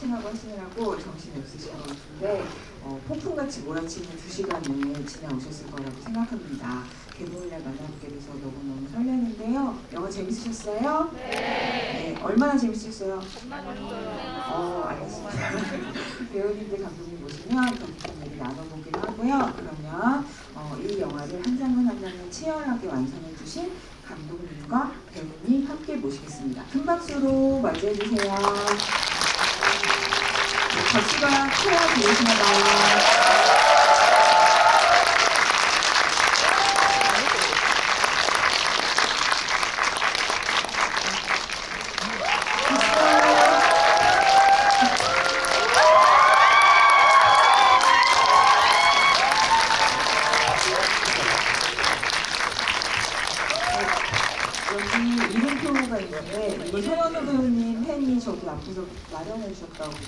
파이팅하고 하시느라고 정신이 없으신 것 같은데 폭풍같이 몰아치는 2시간을 지나오셨을 거라고 생각합니다. 개봉일날 만나뵙게 돼서 너무너무 설레는데요. 영화 재밌으셨어요? 네. 얼마나 재밌으셨어요? 알겠습니다. 배우님들 감독님 모시면 더 깊은 얘기 나눠보기로 하고요. 그러면 이 영화를 한 장면 한 장면 치열하게 완성해 주신 감독님과 배우님 함께 모시겠습니다. 큰 박수로 맞이해 주세요. 박수가 커야 들으시나 봐요. 여기 이름표가 있는데 이거 손현우 배우님 팬이 저기 앞에서 마련해 주셨다고 다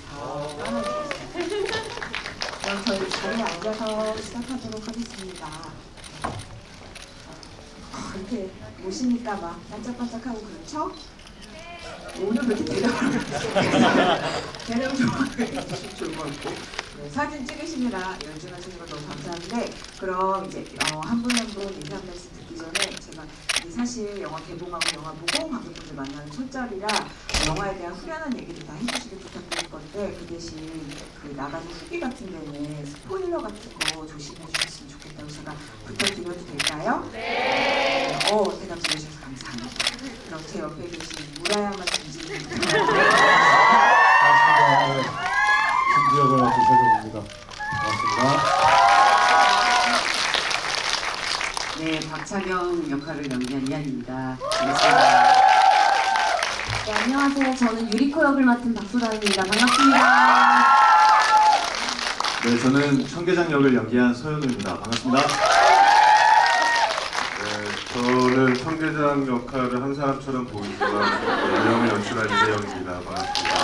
깔아주셨어요. 그럼 저희 자리에 앉아서 시작하도록 하겠습니다. 이렇게 모시니까 막 반짝반짝하고 그렇죠? 오늘 왜 이렇게 대답을 좋아하고 좋은 것 같고 사진 찍으시느라 연주하시는 걸 너무 감사한데 그럼 이제 한 분 한 분 인사 말씀 듣기 전에 제가 사실 영화 개봉하고 영화 보고 관객분들 만나는 첫자리라 영화에 대한 후련한 얘기를 다 해주시길 부탁드릴 건데 그 대신 그 나가는 후기 같은 데는 스포일러 같은 거 조심해 주셨으면 좋겠다고 제가 부탁드려도 될까요? 네. 대답 주셔서 감사합니다. 그럼 제 옆에 계신 무라야마 김진입니다. 반갑습니다. 김지혁을 맡은 세종입니다. 반갑습니다. 네, 박차경 역할을 연기한 이한입니다. 반갑습니다. 네, 안녕하세요. 저는 유리코 역을 맡은 박소담입니다. 반갑습니다. 네, 저는 청계장 역을 연기한 소현우입니다. 반갑습니다. 네, 저는 청계장 역할을 한 사람처럼 보이지만 연령을 연출한 이대영입니다. 반갑습니다.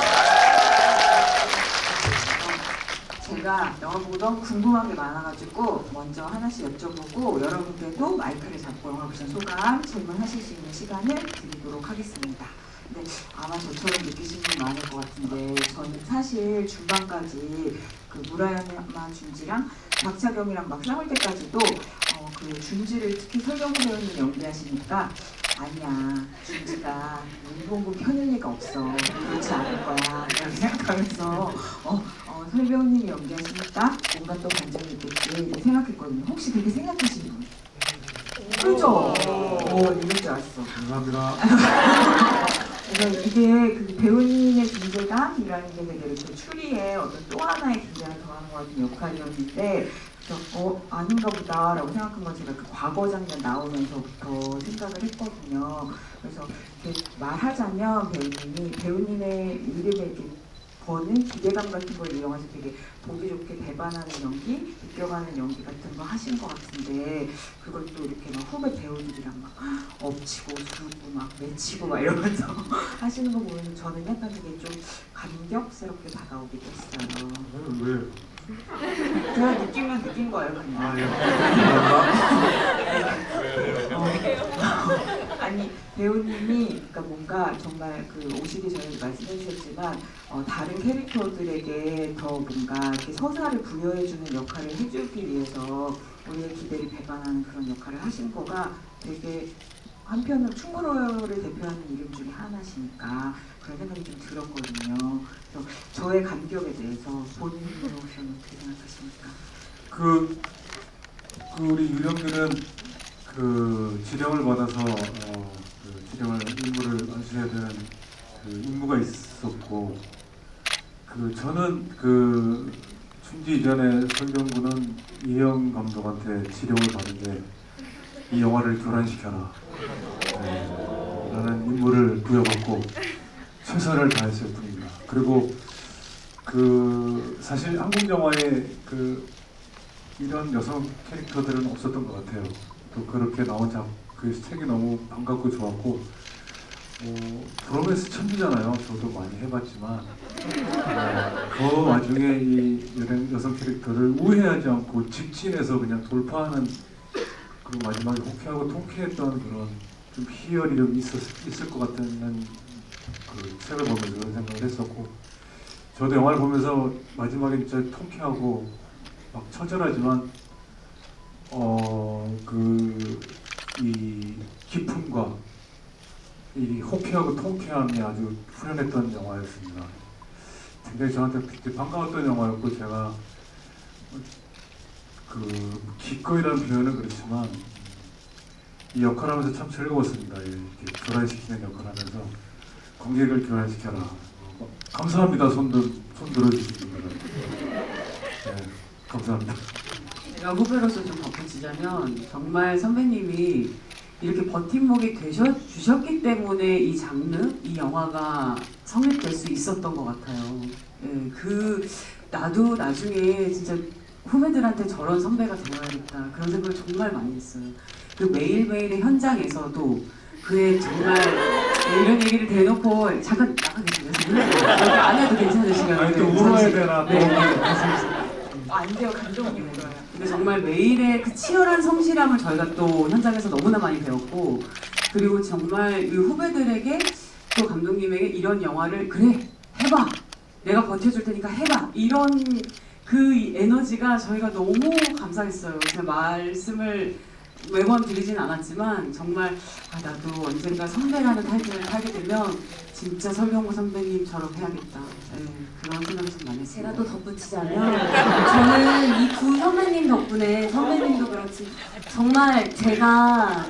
제가 영화 보고 너무 궁금한 게 많아가지고 먼저 하나씩 여쭤보고 여러분들도 마이크를 잡고 영화 보신 소감 질문하실 수 있는 시간을 드리도록 하겠습니다. 근데 아마 저처럼 느끼시는 분 많을 것 같은데 저는 사실 중반까지 그 무라야마 준지랑 박차경이랑 막 싸울 때까지도 그 준지를 특히 설경구 배우님 연기하시니까 아니야 준지가 문봉구 편일 리가 없어 그렇지 않을 거야 이렇게 생각하면서 설배우님이 연기하시니까 뭔가 또 반전이 있겠지 이렇게 생각했거든요. 혹시 그렇게 생각하시는 분? 그죠? 이럴 줄 알았어. 감사합니다. 그래서 이게 그 배우님의 존재감이라는 게 되게 그 추리에 어떤 또 하나의 긴장을 더하는 것 같은 역할이었는데 그래서 아닌가 보다라고 생각한 건 제가 그 과거 장면 나오면서부터 생각을 했거든요. 그래서 이렇게 말하자면 배우님의 이름에 이렇게 버는 기대감 같은 걸 이용해서 되게 보기 좋게 배반하는 연기, 느껴가는 연기 같은 거 하신 것 같은데 그걸 또 이렇게 막 후배 배우들이랑 막 엎치고 두고 막 맺히고 막 이러면서 하시는 거 보면 저는 약간 되게 좀 감격스럽게 다가오기도 했어요. 왜요? 제가 느끼면 느낀 거예요, 그냥. 아니 배우님이 그러니까 뭔가 정말 그 오시기 전에 말씀해 주셨지만 다른 캐릭터들에게 더 뭔가 이렇게 서사를 부여해주는 역할을 해주기 위해서 우리의 기대를 배반하는 그런 역할을 하신 거가 되게 한편으로 충무로를 대표하는 이름 중에 하나시니까 그런 생각이 좀 들었거든요. 그래서 저의 감격에 대해서 본인으로서는 어떻게 생각하십니까? 그 우리 유령들은 그 지령을 받아서 그 지령을 임무를 완수해야 되는 그 임무가 있었고 그 저는 그 춘지 이전에 설경구는 이영 감독한테 지령을 받은데 이 영화를 교란시켜라 라는 임무를 부여받고 최선을 다했을 뿐입니다. 그리고 그 사실 한국 영화에 그 이런 여성 캐릭터들은 없었던 것 같아요. 또 그렇게 나온 그 책이 너무 반갑고 좋았고 브로맨스 천지잖아요. 저도 많이 해봤지만 그 와중에 이 여성 캐릭터를 우회하지 않고 직진해서 그냥 돌파하는 그리고 마지막에 호쾌하고 통쾌했던 그런 좀 희열이 좀 있을 것 같다는 그 책을 보면서 그런 생각을 했었고 저도 영화를 보면서 마지막에 진짜 통쾌하고 막 처절하지만 이 기품과 이 호쾌하고 통쾌함이 아주 후련했던 영화였습니다. 굉장히 저한테 굉장히 반가웠던 영화였고 제가 기꺼이라는 표현은 그렇지만 이 역할하면서 참 즐거웠습니다. 이렇게 교란시키는 역할하면서 관객을 교란시켜라. 감사합니다. 손 들어주신 분들은. 네, 감사합니다. 제가 후배로서 좀 덧붙이자면 정말 선배님이 이렇게 버팀목이 주셨기 때문에 이 장르, 이 영화가 성립될 수 있었던 것 같아요. 예, 나도 나중에 진짜 후배들한테 저런 선배가 되어야겠다 그런 생각을 정말 많이 했어요. 그 매일매일의 현장에서도 그의 정말 이런 얘기를 대놓고 잠깐 나가 계시면 여기 안 해도 괜찮으시면 아니 또 울어야 되나? 네. 안 돼요. 감정이 울어요. 근데 정말 매일의 그 치열한 성실함을 저희가 또 현장에서 너무나 많이 배웠고 그리고 정말 이 후배들에게 또 감독님에게 이런 영화를 그래 해봐 내가 버텨줄 테니까 해봐 이런 그 에너지가 저희가 너무 감사했어요. 그냥 말씀을 매번 드리진 않았지만 정말 나도 언젠가 선배라는 타이틀을 타게 되면 진짜 설경구 선배님처럼 해야겠다. 네, 그런 생각을 좀 많이 했어요. 제가 또 덧붙이자면 저는 이 두 선배님 덕분에 선배님도 그렇지 정말 제가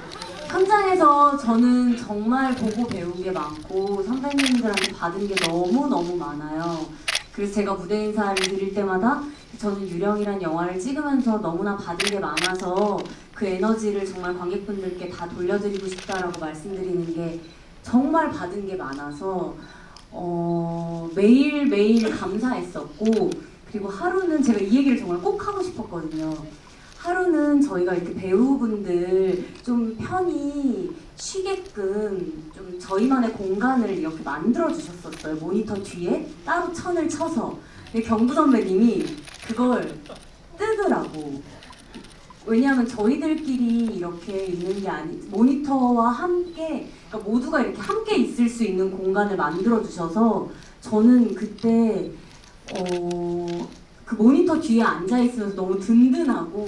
현장에서 저는 정말 보고 배운 게 많고 선배님들한테 받은 게 너무너무 많아요. 그래서 제가 무대 인사를 드릴 때마다 저는 유령이란 영화를 찍으면서 너무나 받은 게 많아서 그 에너지를 정말 관객분들께 다 돌려드리고 싶다라고 말씀드리는 게 정말 받은 게 많아서 매일매일 감사했었고 그리고 하루는 제가 이 얘기를 정말 꼭 하고 싶었거든요. 하루는 저희가 이렇게 배우분들 좀 편히 쉬게끔 좀 저희만의 공간을 이렇게 만들어 주셨었어요. 모니터 뒤에 따로 천을 쳐서. 근데 경부 선배님이 그걸 뜨더라고. 왜냐하면 저희들끼리 이렇게 있는 게 모니터와 함께 그러니까 모두가 이렇게 함께 있을 수 있는 공간을 만들어 주셔서 저는 그때 그 모니터 뒤에 앉아 있으면서 너무 든든하고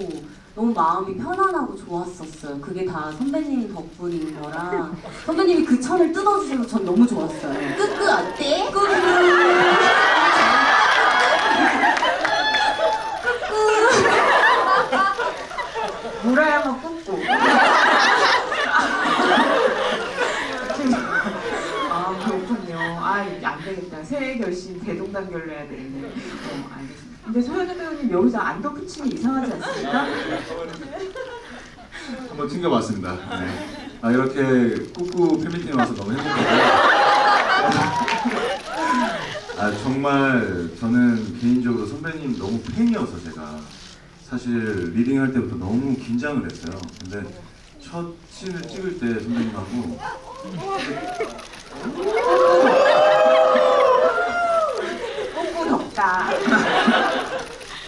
너무 마음이 편안하고 좋았었어요. 그게 다 선배님 덕분인 거라 선배님이 그 천을 뜯어주셔서 전 너무 좋았어요. 끄끄 어때? 물어야만 꾹꾹. 그렇군요. 안 되겠다. 새해 결심 대동단결로 해야 되겠네. 알겠습니다. 근데 서현우 배우님 여기서 안 덧붙이면 이상하지 않습니까? 한번 튕겨봤습니다. 네. 이렇게 꾸꾸 팬미팅에 와서 너무 행복하고요. 정말 저는 개인적으로 선배님 너무 팬이어서 제가 사실 리딩할 때부터 너무 긴장을 했어요. 근데 첫 씬을 찍을 때 선배님하고 꾹꾹 덥다.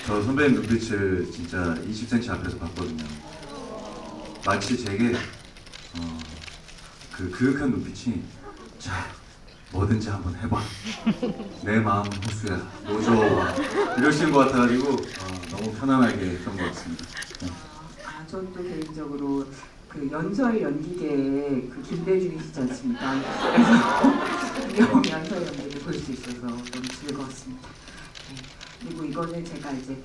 저 선배님 눈빛을 진짜 20cm 앞에서 봤거든요. 마치 제게 그 그윽한 눈빛이 자 뭐든지 한번 해봐 내 마음 호수야 노저와 이러시는 것 같아가지고 너무 편안하게 했던 것 같습니다. 네. 전 또 개인적으로 그 연설 연기계의 그 김대중이시지 않습니까? 그래서 연설 연기를 볼 수 있어서 너무 즐거웠습니다. 네. 그리고 이거는 제가 이제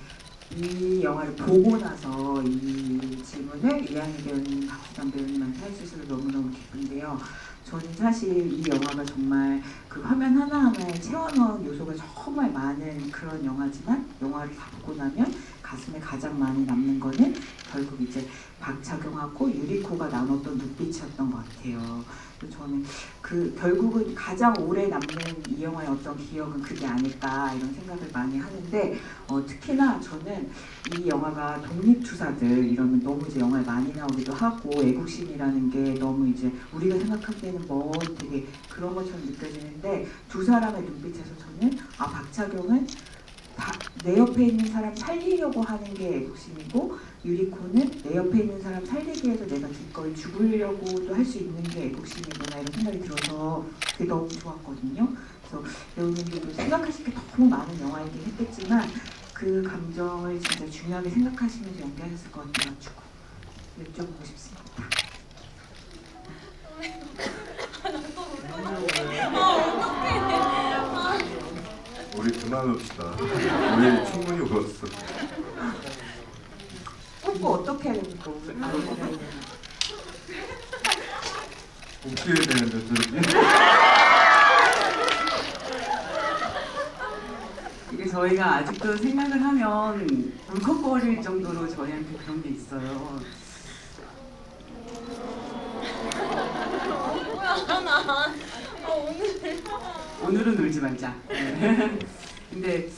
이 영화를 보고 나서 이 질문을 이한희 배우님, 박수단 배우님한테 할 수 있어서 너무너무 기쁜데요. 저는 사실 이 영화가 정말 그 화면 하나하나에 채워넣은 요소가 정말 많은 그런 영화지만 영화를 다 보고 나면 가슴에 가장 많이 남는 거는 결국 이제 박차경하고 유리코가 나눴던 눈빛이었던 것 같아요. 저는 그 결국은 가장 오래 남는 이 영화의 어떤 기억은 그게 아닐까 이런 생각을 많이 하는데 특히나 저는 이 영화가 독립투사들 이러면 너무 이제 영화에 많이 나오기도 하고 애국심이라는 게 너무 이제 우리가 생각하기에는 뭐 되게 그런 것처럼 느껴지는데 두 사람의 눈빛에서 저는 박차경은 내 옆에 있는 사람 살리려고 하는 게 애국심이고 유리코는 내 옆에 있는 사람 살리기 위해서 내가 기꺼이 죽으려고도 할 수 있는 게 애국심이구나 이런 생각이 들어서 그게 너무 좋았거든요. 그래서 배우님들도 생각하실 게 너무 많은 영화이긴 했겠지만 그 감정을 진짜 중요하게 생각하시면서 연기하셨을 것 같아가지고 여쭤보고 싶습니다. 우리 그만합시다. 우리 충분히 울었어. 뭐 어떻게 해야 됩니까? 웃겨야 되는데 저렇게. 이게 저희가 아직도 생각을 하면 울컥거릴 정도로 저희한테 그런 게 있어요. 오늘은 울지 말자. 네. 근데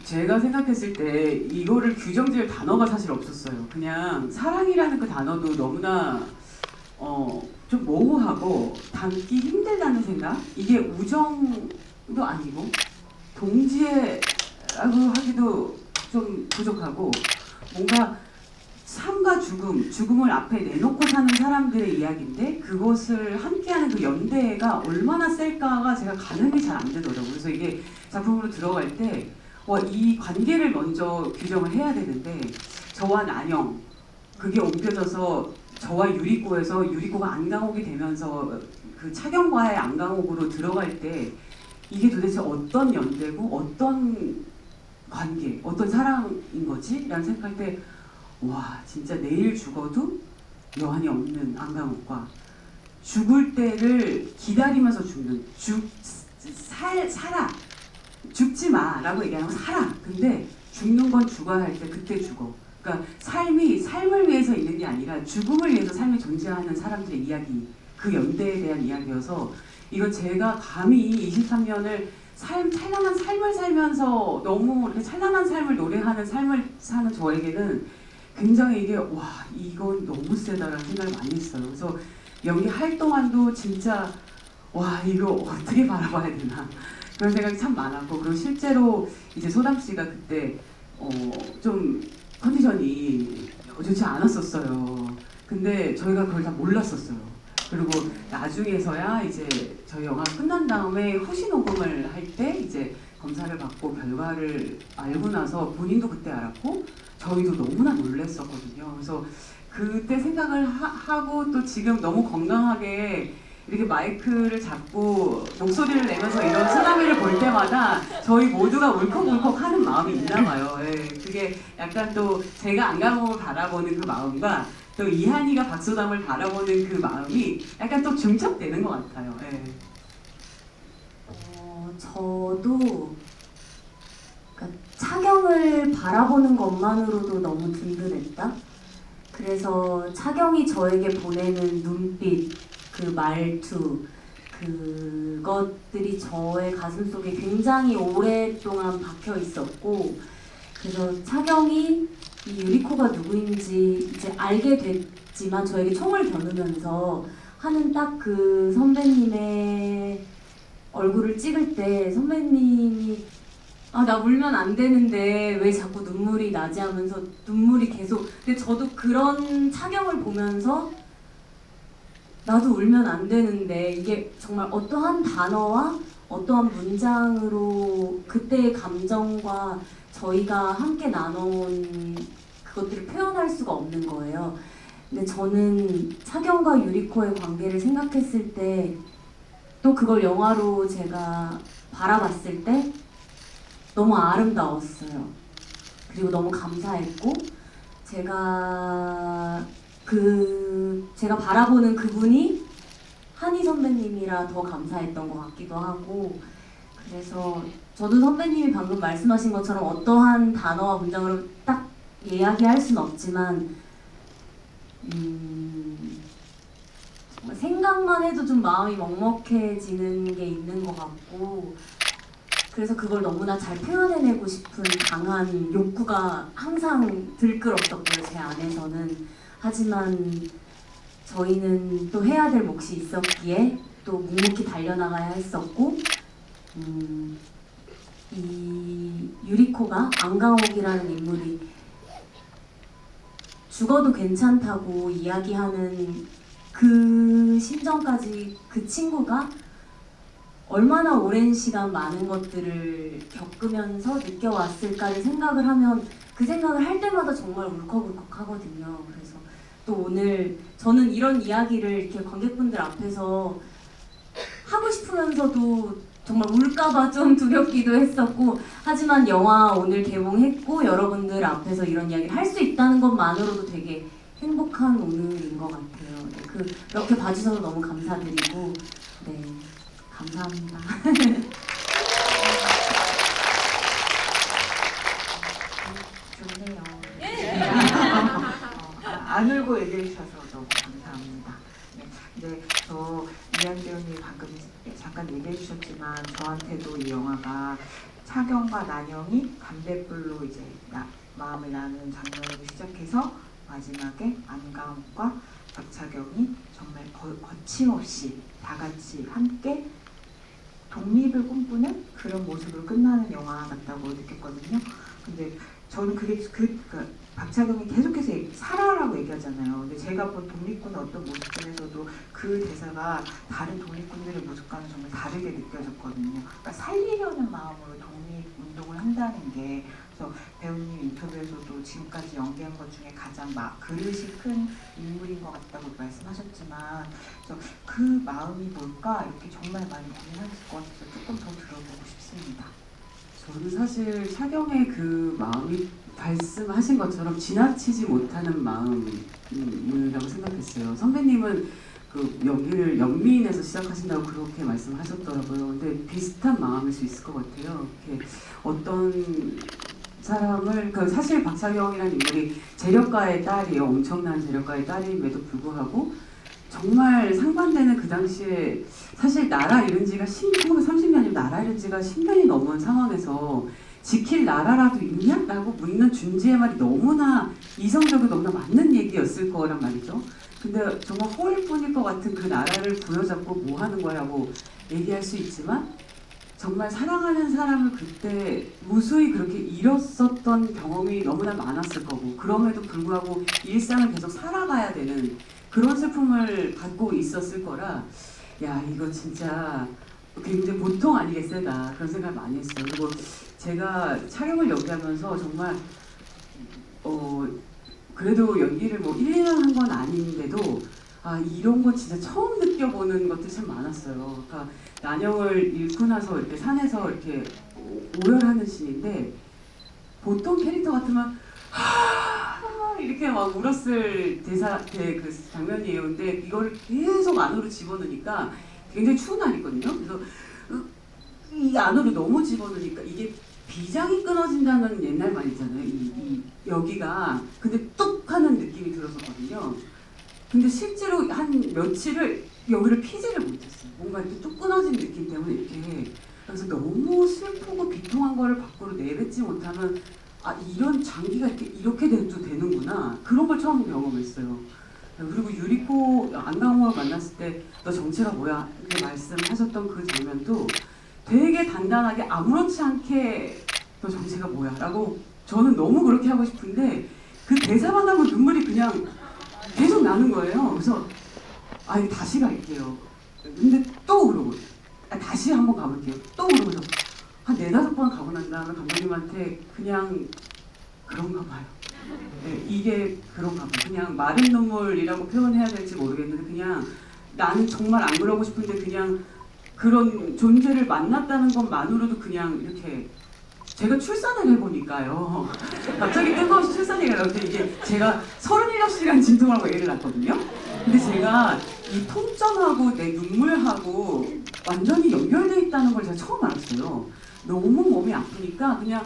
제가 생각했을 때 이거를 규정지을 단어가 사실 없었어요. 그냥 사랑이라는 그 단어도 너무나 좀 모호하고 담기 힘들다는 생각? 이게 우정도 아니고 동지애라고 하기도 좀 부족하고 뭔가 삶과 죽음을 앞에 내놓고 사는 사람들의 이야기인데 그것을 함께하는 그 연대가 얼마나 셀까가 제가 가늠이 잘 안 되더라고요. 그래서 이게 작품으로 들어갈 때 이 관계를 먼저 규정을 해야 되는데 저와 난영 그게 옮겨져서 저와 유리코에서 유리코가 안강옥이 되면서 그 차경과의 안강옥으로 들어갈 때 이게 도대체 어떤 연대고 어떤 관계, 어떤 사랑인 거지? 라는 생각할 때 와 진짜 내일 죽어도 여한이 없는 안강옥과 죽을 때를 기다리면서 죽는 살아 죽지 마라고 얘기하면 살아. 근데 죽는 건 죽어야 할 때 그때 죽어. 그러니까 삶을 위해서 있는 게 아니라 죽음을 위해서 삶이 존재하는 사람들의 이야기, 그 연대에 대한 이야기여서 이건 제가 감히 23년을 찬란한 삶을 살면서 너무 이렇게 찬란한 삶을 노래하는 삶을 사는 저에게는 굉장히 이게 와 이건 너무 세다라는 생각을 많이 했어요. 그래서 연기할 동안도 진짜 와 이거 어떻게 바라봐야 되나 그런 생각이 참 많았고 그리고 실제로 이제 소담 씨가 그때 좀 컨디션이 좋지 않았었어요. 근데 저희가 그걸 다 몰랐었어요. 그리고 나중에서야 이제 저희 영화 끝난 다음에 후시 녹음을 할 때 이제 검사를 받고 결과를 알고 나서 본인도 그때 알았고 저희도 너무나 놀랐었거든요. 그래서 그때 생각을 하고 또 지금 너무 건강하게 이렇게 마이크를 잡고 목소리를 내면서 이런 쓰나미를 볼 때마다 저희 모두가 울컥울컥 하는 마음이 있나 봐요. 예, 그게 약간 또 제가 안강옥을 바라보는 그 마음과 또 이한이가 박소담을 바라보는 그 마음이 약간 또 중첩되는 것 같아요. 예. 저도 그러니까 차경을 바라보는 것만으로도 너무 든든했다. 그래서 차경이 저에게 보내는 눈빛, 그 말투, 그것들이 저의 가슴속에 굉장히 오랫동안 박혀 있었고, 그래서 차경이 이 유리코가 누구인지 이제 알게 됐지만 저에게 총을 겨누면서 하는 딱 그 선배님의 얼굴을 찍을 때 선배님이 나 울면 안 되는데 왜 자꾸 눈물이 나지 하면서 눈물이 계속 근데 저도 그런 차경을 보면서 나도 울면 안 되는데 이게 정말 어떠한 단어와 어떠한 문장으로 그때의 감정과 저희가 함께 나눠온 그것들을 표현할 수가 없는 거예요. 근데 저는 차경과 유리코의 관계를 생각했을 때 또 그걸 영화로 제가 바라봤을 때 너무 아름다웠어요. 그리고 너무 감사했고 제가 바라보는 그분이 한희 선배님이라 더 감사했던 것 같기도 하고 그래서 저도 선배님이 방금 말씀하신 것처럼 어떠한 단어와 문장으로 딱 이야기할 수는 없지만 정말 생각만 해도 좀 마음이 먹먹해지는 게 있는 것 같고 그래서 그걸 너무나 잘 표현해내고 싶은 강한 욕구가 항상 들끓었었고요, 제 안에서는. 하지만 저희는 또 해야 될 몫이 있었기에 또 묵묵히 달려나가야 했었고 이 유리코가 안강옥이라는 인물이 죽어도 괜찮다고 이야기하는 그 심정까지 그 친구가 얼마나 오랜 시간 많은 것들을 겪으면서 느껴왔을까를 생각을 하면 그 생각을 할 때마다 정말 울컥울컥하거든요. 그래서 또 오늘 저는 이런 이야기를 이렇게 관객분들 앞에서 하고 싶으면서도 정말 울까봐 좀 두렵기도 했었고, 하지만 영화 오늘 개봉했고 여러분들 앞에서 이런 이야기를 할 수 있다는 것만으로도 되게 행복한 오늘인 것 같아요. 네, 그렇게 봐주셔서 너무 감사드리고, 네, 감사합니다. 좋네요. 안 울고 얘기해 주셔서 너무 감사합니다. 네, 근데 저 이한 배우님 방금 잠깐 얘기해 주셨지만 저한테도 이 영화가 차경과 난영이 담뱃불로 이제 마음을 나누는 장면으로 시작해서 마지막에 안가은과 박차경이 정말 거침없이 다 같이 함께 독립을 꿈꾸는 그런 모습으로 끝나는 영화 같다고 느꼈거든요. 근데 저는 그게 박차경이 계속해서 살아라고 얘기하잖아요. 근데 제가 본 독립군의 어떤 모습 중에서도 그 대사가 다른 독립군들의 모습과는 정말 다르게 느껴졌거든요. 그러니까 살리려는 마음으로 독립운동을 한다는 게, 그래서 배우님 인터뷰에서도 지금까지 연기한 것 중에 가장 그릇이 큰 인물인 것 같다고 말씀하셨지만, 그래서 그 마음이 뭘까 이렇게 정말 많이 고민하실 것 같아서 조금 더 들어보고 싶습니다. 저는 사실 차경의 그 마음이 말씀하신 것처럼 지나치지 못하는 마음이라고 생각했어요. 선배님은 그 연기를 연미인에서 시작하신다고 그렇게 말씀하셨더라고요. 근데 비슷한 마음일 수 있을 것 같아요. 이렇게 어떤 사람을, 사실 박차경이라는 인물이 재력가의 딸이에요. 엄청난 재력가의 딸임에도 불구하고 정말 상반되는 그 당시에 사실 나라 잃은 지가 1930년이면 나라 잃은 지가 10년이 넘은 상황에서 지킬 나라라도 있냐? 라고 묻는 준지의 말이 너무나 이성적이고 너무나 맞는 얘기였을 거란 말이죠. 근데 정말 호일뿐일 것 같은 그 나라를 부여잡고 뭐 하는 거라고 얘기할 수 있지만, 정말 사랑하는 사람을 그때 무수히 그렇게 잃었었던 경험이 너무나 많았을 거고, 그럼에도 불구하고 일상을 계속 살아가야 되는 그런 슬픔을 갖고 있었을 거라, 야, 이거 진짜 굉장히 보통 아니게 세다, 그런 생각을 많이 했어요. 그리고 제가 촬영을 연기하면서 정말 그래도 연기를 뭐 1, 2년 한 건 아닌데도 이런 거 진짜 처음 느껴보는 것들이 참 많았어요. 그러니까 난영을 잃고 나서 이렇게 산에서 이렇게 오열하는 씬인데, 보통 캐릭터 같으면 이렇게 막 울었을 그 장면이에요. 근데 이거를 계속 안으로 집어넣으니까 굉장히 추운 날이거든요. 그래서 이 안으로 너무 집어넣으니까 이게 비장이 끊어진다는 옛날 말 있잖아요. 이 여기가 근데 뚝 하는 느낌이 들었었거든요. 근데 실제로 한 며칠을 여기를 피지를 못했어요. 뭔가 이렇게 뚝 끊어진 느낌 때문에 이렇게. 그래서 너무 슬프고 비통한 거를 밖으로 내뱉지 못하면 이런 장기가 이렇게 돼도 되는구나, 그런 걸 처음 경험했어요. 그리고 유리코 안강호를 만났을 때 너 정체가 뭐야 이렇게 말씀하셨던 그 장면도 되게 단단하게 아무렇지 않게 너 정체가 뭐야 라고, 저는 너무 그렇게 하고 싶은데 그 대사만 하고 눈물이 그냥 계속 나는 거예요. 그래서 다시 갈게요. 근데 또 그러고 다시 한번 가볼게요. 또 그러고서 한 4-5번 가고 난 다음에 감독님한테 그냥 그런가 봐요. 네, 이게 그런가 봐요. 그냥 마른 눈물이라고 표현해야 될지 모르겠는데, 그냥 나는 정말 안 그러고 싶은데 그냥 그런 존재를 만났다는 것만으로도 그냥 이렇게, 제가 출산을 해보니까요. 갑자기 뜬금없이 출산 얘기가 나오는데, 이게 제가 37시간 진통하고 애를 낳았거든요. 근데 제가 이 통증하고 내 눈물하고 완전히 연결돼 있다는 걸 제가 처음 알았어요. 너무 몸이 아프니까 그냥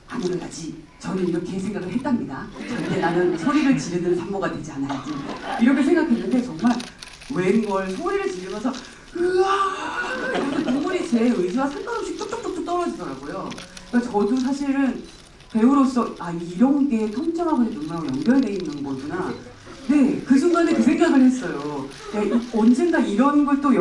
안 일어나지, 저는 이렇게 생각을 했답니다. 절대 나는 소리를 지르는 산모가 되지 않아야지, 이렇게 생각했는데 정말 웬걸 소리를 지르면서 으아 눈물이 제 의지와 상관없이 뚝뚝뚝뚝 떨어지더라고요. 그러니까 저도 사실은 배우로서 이런 게 통증하고 눈물하고 연결돼 있는 거구나. 네, 그 순간에 그 생각을 했어요. 야, 언젠가 이런 걸 또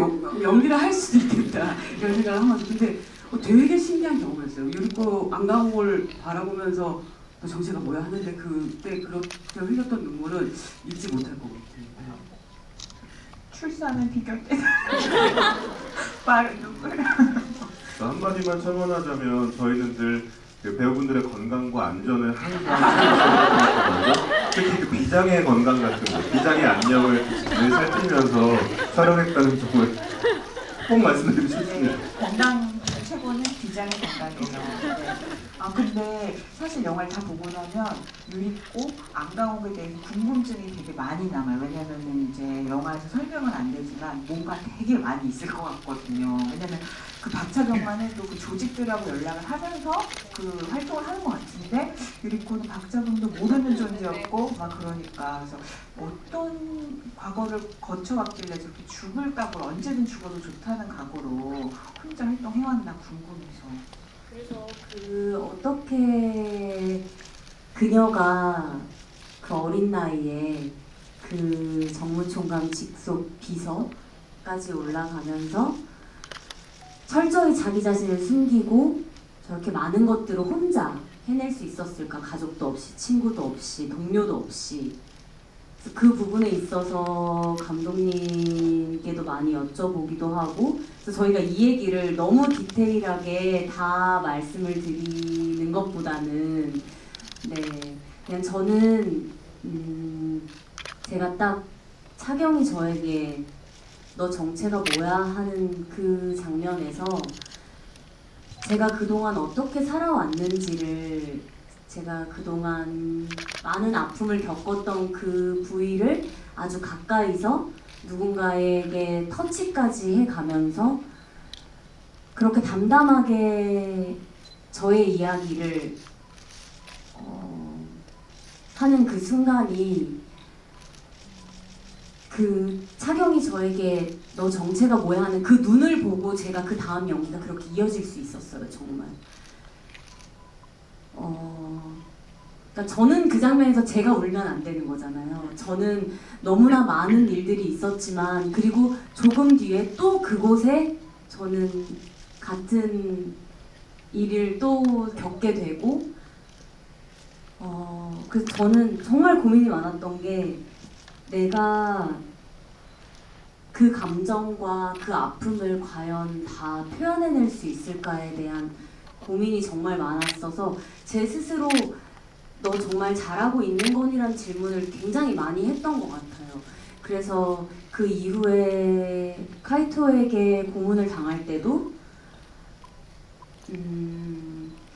연기를 할 수도 있겠다, 이런 생각을 하면서. 근데 되게 신기한 경험이었어요. 유리코 안강호를 바라보면서 너 정체가 뭐야 하는데 그때 그렇게 흘렸던 눈물은 잊지 못할 것 같아요. 출산은 비결되다. 빠른 눈물. 한마디만 첨언하자면 저희는 늘 그 배우분들의 건강과 안전을 항상 챙겨드리거든요. 특히 그 비장의 건강 같은 거, 비장의 안녕을 늘 살피면서 촬영했다는 점을 꼭 말씀드리고 싶습니다. 건강 최고는 비장의 건강이죠. 네. 아 근데 사실 영화를 다 보고 나면 유리꽃 안강옥에 대해서 궁금증이 되게 많이 남아요. 왜냐면은 이제 영화에서 설명은 안 되지만 뭔가 되게 많이 있을 것 같거든요. 왜냐면 그 박차경만 해도 그 조직들하고 연락을 하면서 그 활동을 하는 것 같은데 유리꽃은 박차경도 모르는 존재였고 막 그러니까 그래서 어떤 과거를 거쳐왔길래 저렇게 죽을 각오로 언제든 죽어도 좋다는 각오로 혼자 활동해왔나 궁금해서. 그래서 그 어떻게 그녀가 그 어린 나이에 그 정무총장 직속 비서까지 올라가면서 철저히 자기 자신을 숨기고 저렇게 많은 것들을 혼자 해낼 수 있었을까? 가족도 없이, 친구도 없이, 동료도 없이. 그 부분에 있어서 감독님께도 많이 여쭤보기도 하고, 그래서 저희가 이 얘기를 너무 디테일하게 다 말씀을 드리는 것보다는, 네, 그냥 저는 제가 딱 차경이 저에게 너 정체가 뭐야 하는 그 장면에서 제가 그동안 어떻게 살아왔는지를, 제가 그동안 많은 아픔을 겪었던 그 부위를 아주 가까이서 누군가에게 터치까지 해가면서 그렇게 담담하게 저의 이야기를 하는 그 순간이, 그 차경이 저에게 너 정체가 뭐야 하는 그 눈을 보고 제가 그 다음 연기가 그렇게 이어질 수 있었어요, 정말. 그러니까 저는 그 장면에서 제가 울면 안 되는 거잖아요. 저는 너무나 많은 일들이 있었지만, 그리고 조금 뒤에 또 그곳에 저는 같은 일을 또 겪게 되고, 그래서 저는 정말 고민이 많았던 게, 내가 그 감정과 그 아픔을 과연 다 표현해낼 수 있을까에 대한 고민이 정말 많았어서 제 스스로 너 정말 잘하고 있는 건이란 질문을 굉장히 많이 했던 것 같아요. 그래서 그 이후에 카이토에게 고문을 당할 때도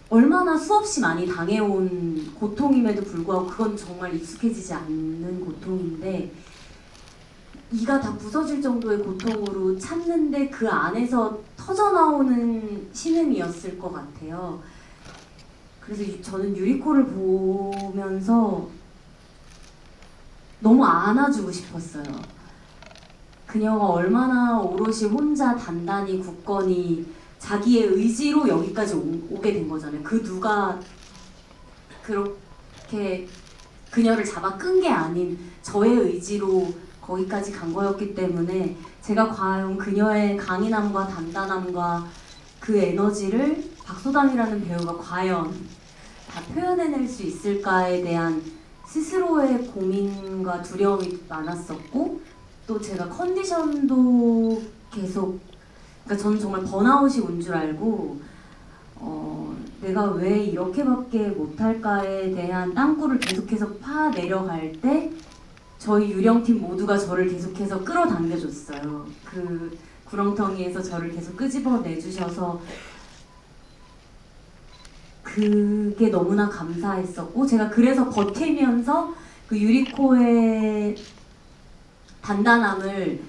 얼마나 수없이 많이 당해온 고통임에도 불구하고 그건 정말 익숙해지지 않는 고통인데 이가 다 부서질 정도의 고통으로 참는데 그 안에서 터져나오는 신음이었을 것 같아요. 그래서 저는 유리코를 보면서 너무 안아주고 싶었어요. 그녀가 얼마나 오롯이 혼자 단단히 굳건히 자기의 의지로 여기까지 오게 된 거잖아요. 그 누가 그렇게 그녀를 잡아 끈 게 아닌 저의 의지로 거기까지 간 거였기 때문에 제가 과연 그녀의 강인함과 단단함과 그 에너지를 박소담이라는 배우가 과연 다 표현해낼 수 있을까에 대한 스스로의 고민과 두려움이 많았었고, 또 제가 컨디션도 계속, 그러니까 저는 정말 번아웃이 온 줄 알고 내가 왜 이렇게밖에 못할까에 대한 땅굴을 계속해서 파 내려갈 때 저희 유령팀 모두가 저를 계속해서 끌어당겨줬어요. 그 구렁텅이에서 저를 계속 끄집어내주셔서 그게 너무나 감사했었고, 제가 그래서 버티면서 그 유리코의 단단함을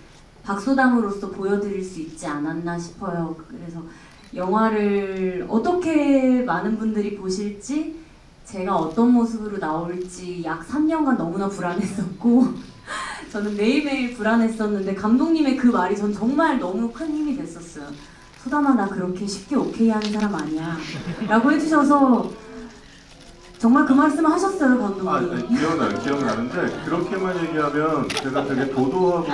박소담으로서 보여드릴 수 있지 않았나 싶어요. 그래서 영화를 어떻게 많은 분들이 보실지, 제가 어떤 모습으로 나올지 약 3년간 너무나 불안했었고 저는 매일매일 불안했었는데 감독님의 그 말이 전 정말 너무 큰 힘이 됐었어요. 소담아, 나 그렇게 쉽게 오케이 하는 사람 아니야 라고 해주셔서 정말 그 말씀을 하셨어요, 감독님. 기억나는데 그렇게만 얘기하면 제가 되게 도도하고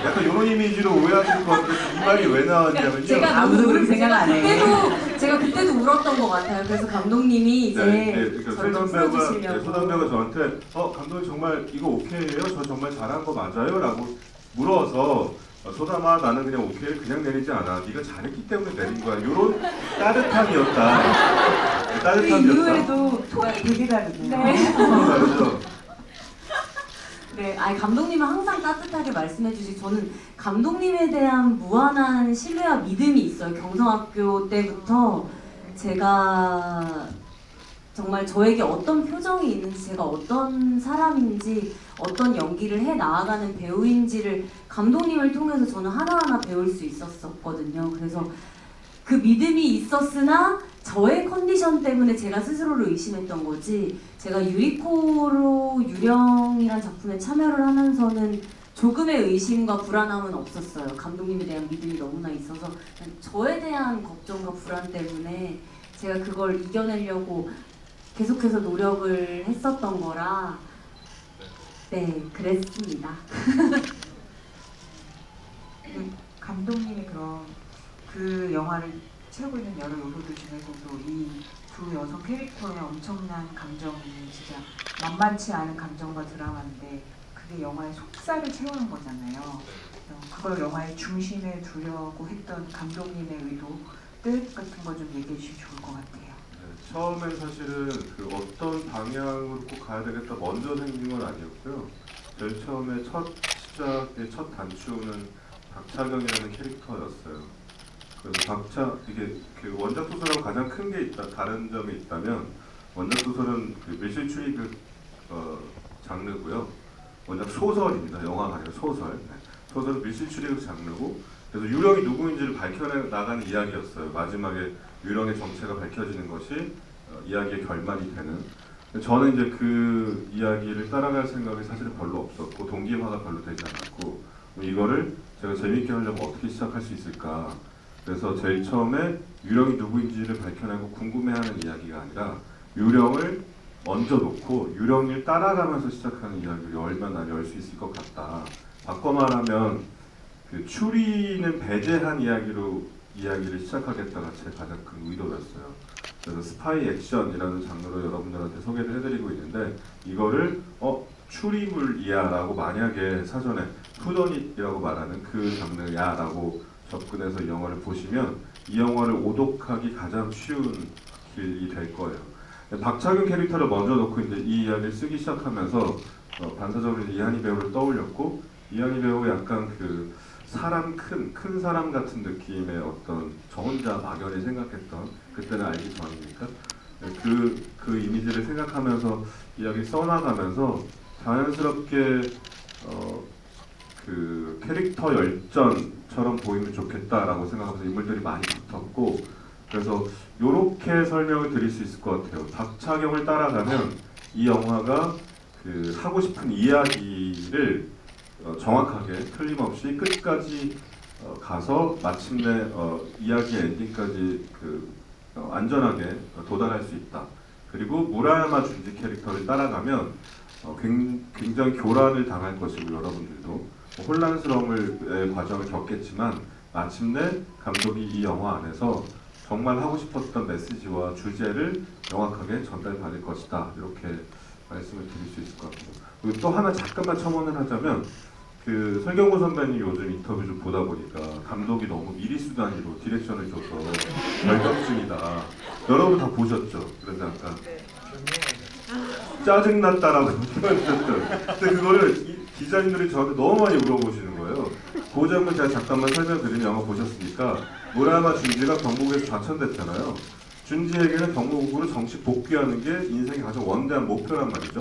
약간 이런 이미지로 오해하실 것 같은데 이 말이 왜 나왔냐면요. 제가 아무도 그렇게 생각 안 해. 제가 그때도 울었던 것 같아요. 그래서 감독님이 이제 그러니까 저를 좀 풀어주시려고. 소담배가 저한테 감독님 정말 이거 오케이예요? 저 정말 잘한 거 맞아요? 라고 물어서 소담아 나는 그냥 오케이를 그냥 내리지 않아. 네가 잘했기 때문에 내린 거야. 이런 따뜻함이었다. 네, 그 따뜻함이었다. 이후에도 톤이 되게 다르네요. 다르죠. 네, 아니 감독님은 항상 따뜻하게 말씀해주시. 저는 감독님에 대한 무한한 신뢰와 믿음이 있어요. 경성학교 때부터 제가 정말 저에게 어떤 표정이 있는지, 제가 어떤 사람인지, 어떤 연기를 해 나아가는 배우인지를 감독님을 통해서 저는 하나하나 배울 수 있었거든요. 그래서 그 믿음이 있었으나 저의 컨디션 때문에 제가 스스로를 의심했던 거지, 제가 유리코로 유령이란 작품에 참여를 하면서는 조금의 의심과 불안함은 없었어요. 감독님에 대한 믿음이 너무나 있어서 그냥 저에 대한 걱정과 불안 때문에 제가 그걸 이겨내려고 계속해서 노력을 했었던 거라 네, 그랬습니다. 감독님이 그럼 그 영화를 채우고 있는 여러 요소들 중에서도 이 두 여성 캐릭터의 엄청난 감정이 진짜 만만치 않은 감정과 드라마인데 그게 영화의 속살을 채우는 거잖아요. 그걸 영화의 중심에 두려고 했던 감독님의 의도 뜻 같은 거 좀 얘기해 주시면 좋을 것 같아요. 네, 처음엔 사실은 그 어떤 방향으로 꼭 가야 되겠다 먼저 생긴 건 아니었고요. 제일 처음에 첫 시작의 첫 단추는 박차경이라는 캐릭터였어요. 그래서 이게 그 원작 소설하고 가장 큰 게 다른 점이 있다면, 원작 소설은 그 밀실 추리극 장르고요. 원작 소설입니다. 영화가 아니라 소설. 네. 소설은 밀실 추리극 장르고, 그래서 유령이 누구인지를 밝혀내 나가는 이야기였어요. 마지막에 유령의 정체가 밝혀지는 것이 이야기의 결말이 되는. 저는 이제 그 이야기를 따라갈 생각이 사실은 별로 없었고 동기화가 별로 되지 않았고, 이거를 제가 재밌게 하려면 어떻게 시작할 수 있을까. 그래서 제일 처음에 유령이 누구인지를 밝혀내고 궁금해하는 이야기가 아니라 유령을 먼저 놓고 유령을 따라가면서 시작하는 이야기를 열면 난 열 수 있을 것 같다. 바꿔 말하면 그 추리는 배제한 이야기를 시작하겠다가 제 가장 큰 의도였어요. 그래서 스파이 액션이라는 장르로 여러분들한테 소개를 해드리고 있는데, 이거를 추리물이야라고 만약에 사전에 푸더닛이라고 말하는 그 장르야라고 접근해서 이 영화를 보시면 이 영화를 오독하기 가장 쉬운 길이 될 거예요. 박차균 캐릭터를 먼저 놓고 이제 이 이야기를 쓰기 시작하면서 반사적으로 이한희 배우를 떠올렸고, 이한희 배우가 약간 그 사람 큰 사람 같은 느낌의 어떤 저 혼자 막연히 생각했던, 그때는 알기 전이니까 그 이미지를 생각하면서 이야기 써나가면서 자연스럽게 그 캐릭터 열전처럼 보이면 좋겠다라고 생각하면서 인물들이 많이 붙었고, 그래서 이렇게 설명을 드릴 수 있을 것 같아요. 박차경을 따라가면 이 영화가 그 하고 싶은 이야기를 정확하게 틀림없이 끝까지 가서 마침내 이야기의 엔딩까지 안전하게 도달할 수 있다. 그리고 무라야마 준지 캐릭터를 따라가면 굉장히 교란을 당할 것이고, 여러분들도 혼란스러움의 과정을 겪겠지만 마침내 감독이 이 영화 안에서 정말 하고 싶었던 메시지와 주제를 명확하게 전달받을 것이다. 이렇게 말씀을 드릴 수 있을 것 같고, 그리고 또 하나 잠깐만 첨언을 하자면, 그 설경구 선배님 요즘 인터뷰 좀 보다 보니까 감독이 너무 미리수단위로 디렉션을 줘서 결정증이다. 여러분 다 보셨죠? 그래서 약간 짜증났다라고 표현하셨죠. 근데 그거를 기자님들이 저한테 너무 많이 물어보시는 거예요. 그 장면 제가 잠깐만 설명드리는 영화 보셨습니까? 무라야마 준지가 경북에서 좌천됐잖아요. 준지에게는 경북으로 정식 복귀하는 게 인생의 가장 원대한 목표란 말이죠.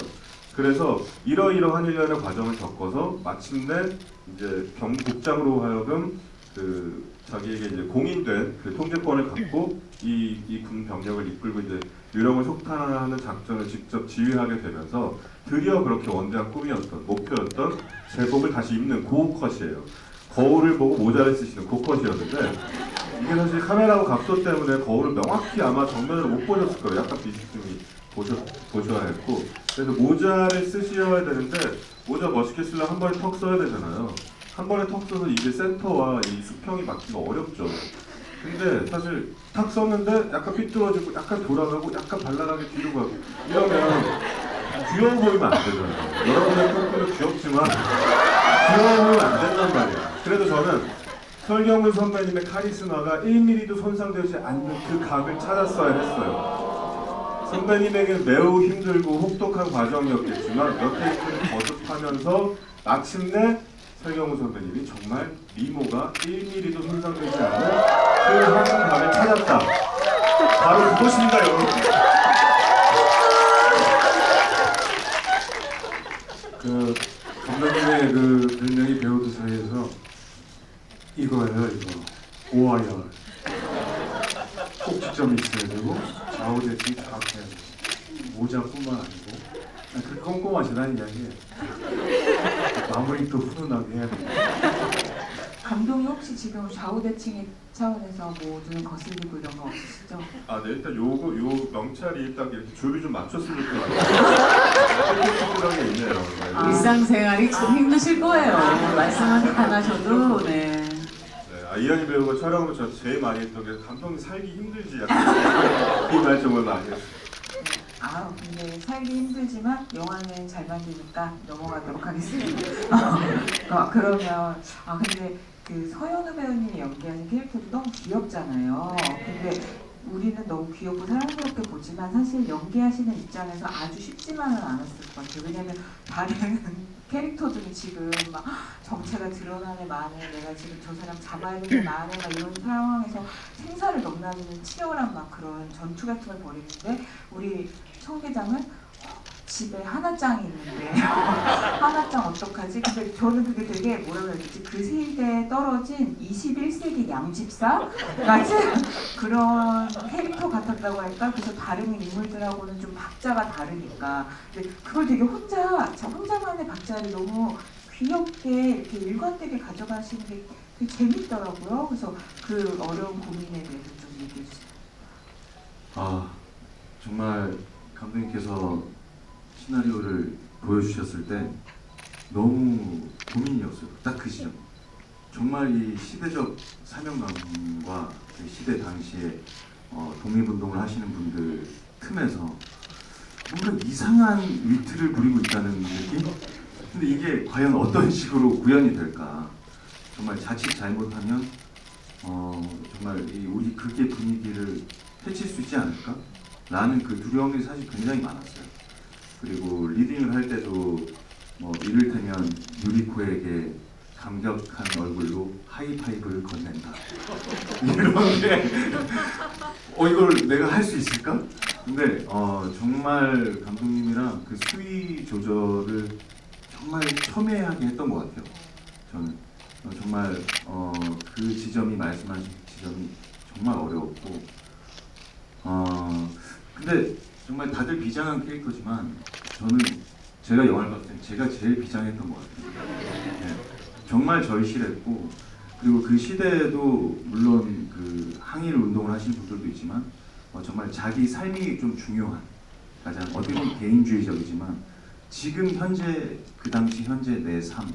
그래서 이러이러한 일련의 과정을 겪어서 마침내 이제 경북장으로 하여금 그 자기에게 이제 공인된 그 통제권을 갖고 이 군 병력을 이끌고 이제 유령을 속탄하는 작전을 직접 지휘하게 되면서 드디어 그렇게 원대한 꿈이었던, 목표였던 제복을 다시 입는 그 컷이에요. 거울을 보고 모자를 쓰시는 그 컷이었는데, 이게 사실 카메라하고 각도 때문에 거울을 명확히 아마 정면으로 못 보셨을 거예요. 약간 비스듬히 보셔야 했고, 그래서 모자를 쓰셔야 되는데 모자 멋있게 쓰려면 한 번에 턱 써야 되잖아요. 한 번에 턱 써서 이게 센터와 이 수평이 맞기가 어렵죠. 근데 사실 탁 썼는데 약간 삐뚤어지고 약간 돌아가고 약간 발랄하게 뒤로 가고 이러면 귀여워 보이면 안 되잖아요. 여러분의 턱은 귀엽지만 그러면 안 된단 말이야. 그래도 저는 설경구 선배님의 카리스마가 1mm도 손상되지 않는 그 각을 찾았어야 했어요. 선배님에게는 매우 힘들고 혹독한 과정이었겠지만 몇 테이크를 거듭하면서 마침내 설경구 선배님이 정말 미모가 1mm도 손상되지 않는 그 한 각을 찾았다. 바로 그것입니다, 여러분. 그 감독님의 그 별명이 배우들 사이에서 이거예요, 이거. 오와열. 꼭지점이 있어야 되고 좌우대칭 다 해야 되고 모자뿐만 아니고 그 꼼꼼하시다는 이야기예요. 마무리도 훈훈하게 해야 되고. 감독이 혹시 지금 좌우대칭의 차원에서 뭐 눈 거슬리고 이런 거 없으시죠? 아, 네, 일단 요 명찰이 일단 이렇게 줄을 좀 맞췄으면 좋겠어요. 그런 게 있네요. 네. 일상생활이 좀 힘드실 거예요. 말씀은 안 하셔도 네. 네, 이현희 배우가 촬영으로 저 제일 많이 했던 게 감독님 살기 힘들지 약간 이 말 정말 많이 했어요. 아 근데 살기 힘들지만 영화는 잘 만드니까 넘어가도록 하겠습니다. 그러면 근데 그 서현우 배우님이 연기하는 캐릭터도 너무 귀엽잖아요. 근데 우리는 너무 귀엽고 사랑스럽게 보지만 사실 연기하시는 입장에서 아주 쉽지만은 않았을 것 같아요. 왜냐면 다른 캐릭터들이 지금 막 정체가 드러나네 마네, 내가 지금 저 사람 잡아야 되는 마네 막 이런 상황에서 생사를 넘나드는 치열한 막 그런 전투 같은 걸 벌이는데 우리 청 계장은 집에 하나짱이 있는데 하나짱 어떡하지? 근데 저는 그게 되게 뭐라 그래야 되지? 그 세대에 떨어진 21세기 양집사 같은 그런 캐릭터 같았다고 할까? 그래서 다른 인물들하고는 좀 박자가 다르니까 근데 그걸 되게 혼자만의 박자를 너무 귀엽게 이렇게 일관되게 가져가시는 게 되게 재밌더라고요. 그래서 그 어려운 고민에 대해서 좀 얘기해 주세요. 아, 정말 감독님께서 시나리오를 보여주셨을 때 너무 고민이었어요. 딱 그 시점. 정말 이 시대적 사명감과 그 시대 당시에 독립운동을 하시는 분들 틈에서 뭔가 이상한 위트를 부리고 있다는 느낌? 근데 이게 과연 어떤 식으로 구현이 될까? 정말 자칫 잘못하면 정말 이 우리 극의 분위기를 해칠 수 있지 않을까? 라는 그 두려움이 사실 굉장히 많았어요. 그리고 리딩을 할 때도 뭐 이를테면 유리코에게 감격한 얼굴로 하이파이브를 건넨다. 이런 게 이걸 내가 할 수 있을까? 근데 정말 감독님이랑 그 수위 조절을 정말 첨예하게 했던 것 같아요. 저는 정말 그 지점이 말씀하신 지점이 정말 어려웠고 근데 정말 다들 비장한 캐릭터지만 저는 제가 영화를 봤을 때 제가 제일 비장했던 것 같아요. 네, 정말 절실했고 그리고 그 시대에도 물론 그 항일 운동을 하시는 분들도 있지만 정말 자기 삶이 좀 중요한 가장 어떻게 보면 개인주의적이지만 지금 현재 그 당시 현재 내 삶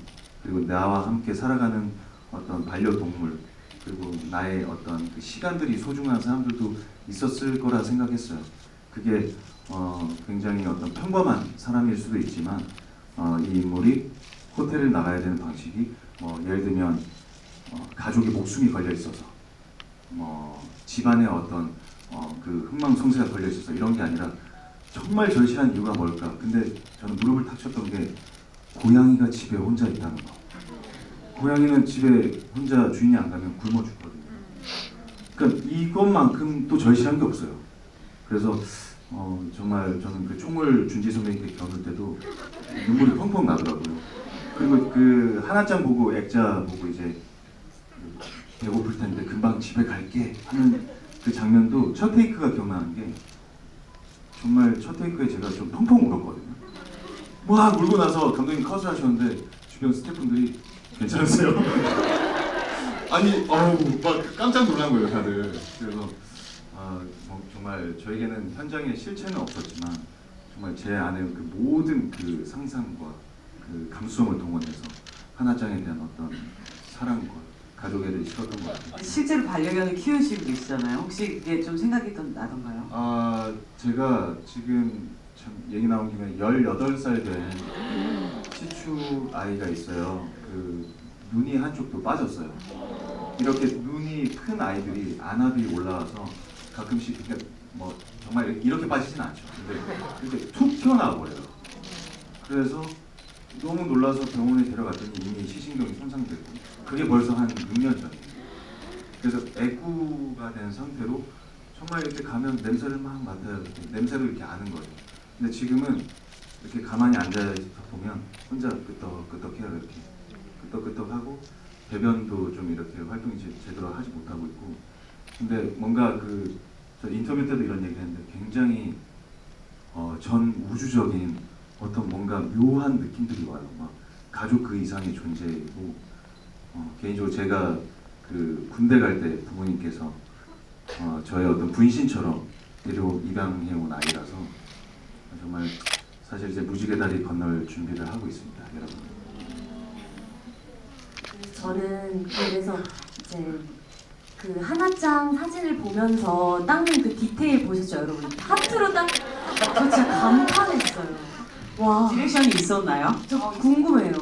그리고 나와 함께 살아가는 어떤 반려동물 그리고 나의 어떤 그 시간들이 소중한 사람들도 있었을 거라 생각했어요. 그게 굉장히 어떤 평범한 사람일 수도 있지만 이 인물이 호텔을 나가야 되는 방식이 예를 들면 가족의 목숨이 걸려 있어서 집안에 어떤 그 흥망성쇠가 걸려 있어서 이런 게 아니라 정말 절실한 이유가 뭘까? 근데 저는 무릎을 탁 쳤던 게 고양이가 집에 혼자 있다는 거. 고양이는 집에 혼자 주인이 안 가면 굶어 죽거든요. 그러니까 이것만큼 또 절실한 게 없어요. 그래서 정말 저는 그 총을 준지 선배님께 겨눌 때도 눈물이 펑펑 나더라고요. 그리고 그 하나짱 보고 액자 보고 이제 배고플 텐데 금방 집에 갈게 하는 그 장면도 첫 테이크가 기억나는 게 정말 첫 테이크에 제가 좀 펑펑 울었거든요. 막 울고 나서 감독님 컷을 하셨는데 주변 스태프분들이 괜찮으세요? 아니 막 깜짝 놀란 거예요 다들. 그래서 정말 저에게는 현장에 실체는 없었지만 정말 제 안에 그 모든 그 상상과 그 감수성을 동원해서 하나짱에 대한 어떤 사랑과 가족애를 실었던 것 같아요. 실제로 반려견을 키우시고 계시잖아요. 혹시 이게 좀 생각이 나던가요? 제가 지금 참 얘기 나온 김에 18살 된 시추 아이가 있어요. 그 눈이 한쪽도 빠졌어요. 이렇게 눈이 큰 아이들이 안압이 올라와서 가끔씩 그러니까 뭐 정말 이렇게 빠지진 않죠. 근데 이렇게 툭 튀어나와 버려요. 그래서 너무 놀라서 병원에 데려갔더니 이미 시신경이 손상되고 그게 벌써 한 6년 전이에요. 그래서 애구가 된 상태로 정말 이렇게 가면 냄새를 막 맡아요. 이렇게 냄새로 이렇게 아는 거예요. 근데 지금은 이렇게 가만히 앉아 보면 혼자 끄떡끄떡해요. 이렇게 끄떡끄떡하고 배변도 좀 이렇게 활동이 제대로 하지 못하고 있고. 근데 뭔가 저 인터뷰 때도 이런 얘기를 했는데 굉장히 전 우주적인 어떤 뭔가 묘한 느낌들이 와요. 막 가족 그 이상의 존재이고 개인적으로 제가 그 군대 갈 때 부모님께서 저의 어떤 분신처럼 데리고 입양해온 아이라서 정말 사실 이제 무지개 다리 건널 준비를 하고 있습니다, 여러분. 저는 그래서 이제 그 하나짱 사진을 보면서 닦는 그 디테일 보셨죠, 여러분? 하트로 딱, 저 진짜 감탄했어요. 와, 디렉션이 있었나요? 저 궁금해요.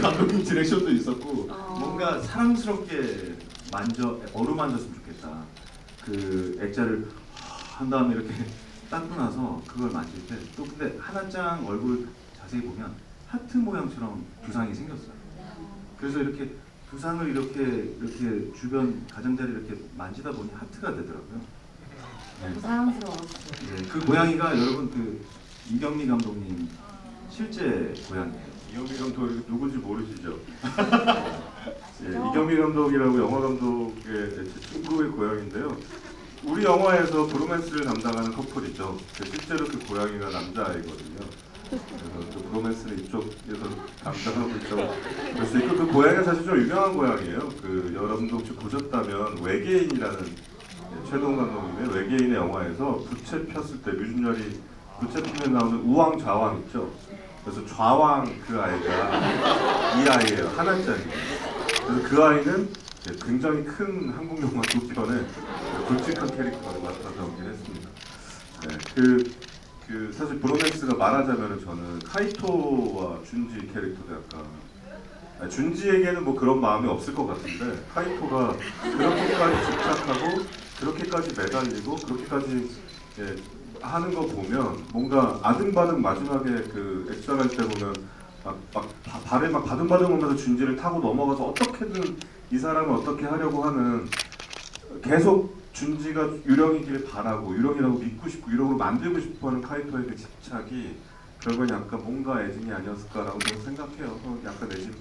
감독님 디렉션도 있었고 어. 뭔가 사랑스럽게 어루만졌으면 좋겠다. 그 액자를 한 다음에 이렇게 닦고 나서 그걸 만질 때 또 근데 하나짱 얼굴 자세히 보면 하트 모양처럼 두상이 생겼어요. 그래서 이렇게 두상을 이렇게 주변 가장자리 이렇게 만지다 보니 하트가 되더라고요. 너무 사랑스러웠어요. 네, 그 고양이가 여러분 그 이경미 감독님 실제 고양이에요. 이경미 감독이 누군지 모르시죠? 예, 이경미 감독이라고 영화 감독의 제 친구의 고양인데요. 우리 영화에서 브로맨스를 담당하는 커플이죠. 실제로 그 고양이가 남자아이거든요. 그래서 그 브로맨스를 이쪽에서 담당하고 있다고 볼 수 있고 그 고양이가 사실 좀 유명한 고양이에요. 그 여러분도 혹시 보셨다면 외계인이라는 최동 감독님의 외계인의 영화에서 부채 폈을 때 류준열이 부채 피면 나오는 우왕좌왕 있죠. 그래서 좌왕 그 아이가 이 아이예요. 하나짜리. 그래서 그 아이는 굉장히 큰 한국 영화 두 편에 굵직한 캐릭터를 맡아서 연기를 했습니다. 네, 사실 브로맨스가 말하자면 저는 카이토와 준지 캐릭터도 약간 준지에게는 뭐 그런 마음이 없을 것 같은데 카이토가 그렇게까지 집착하고 그렇게까지 매달리고 그렇게까지 하는 거 보면 뭔가 아등바등 마지막에 그 액션할 때 보면 막 발에 막 바둥바둥 하면서 준지를 타고 넘어가서 어떻게든 이 사람을 어떻게 하려고 하는 계속 준지가 유령이길 바라고 유령이라고 믿고 싶고 유령으로 만들고 싶어하는 카이토의 그 집착이 결국엔 약간 뭔가 애증이 아니었을까라고 저는 생각해요. 약간 애증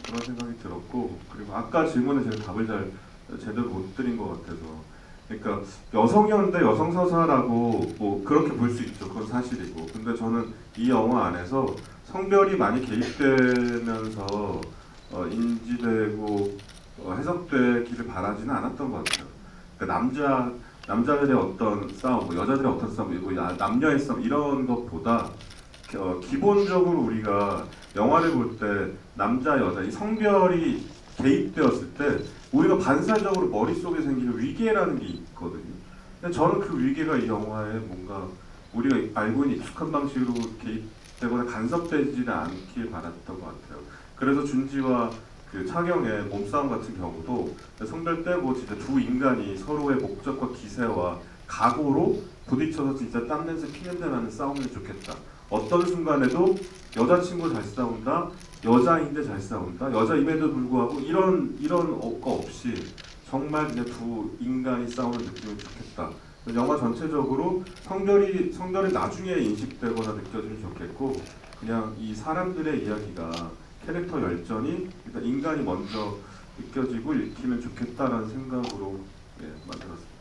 그런 생각이 들었고 그리고 아까 질문에 제가 답을 잘 제대로 못 드린 것 같아서 그러니까 여성연대 여성서사라고 뭐 그렇게 볼 수 있죠. 그건 사실이고 근데 저는 이 영화 안에서 성별이 많이 개입되면서 인지되고 해석되기를 바라지는 않았던 것 같아요. 그러니까 남자들의 어떤 싸움, 뭐 여자들의 어떤 싸움, 그리고 남녀의 싸움 이런 것보다 기본적으로 우리가 영화를 볼 때 남자 여자 이 성별이 개입되었을 때 우리가 반사적으로 머릿속에 생기는 위계라는 게 있거든요. 근데 저는 그 위계가 이 영화에 뭔가 우리가 알고 있는 익숙한 방식으로 개입되거나 간섭되지는 않길 바랐던 것 같아요. 그래서 준지와 그 차경의 몸싸움 같은 경우도 성별 떼고 진짜 두 인간이 서로의 목적과 기세와 각오로 부딪혀서 진짜 땀냄새 피냄새 나는 싸움이 좋겠다. 어떤 순간에도 여자친구 잘 싸운다, 여자인데 잘 싸운다, 여자임에도 불구하고 이런 거 없이 정말 그냥 두 인간이 싸우는 느낌이 좋겠다. 영화 전체적으로 성별이 나중에 인식되거나 느껴지면 좋겠고 그냥 이 사람들의 이야기가 캐릭터 열전이 일단 인간이 먼저 느껴지고 읽히면 좋겠다라는 생각으로 만들었습니다.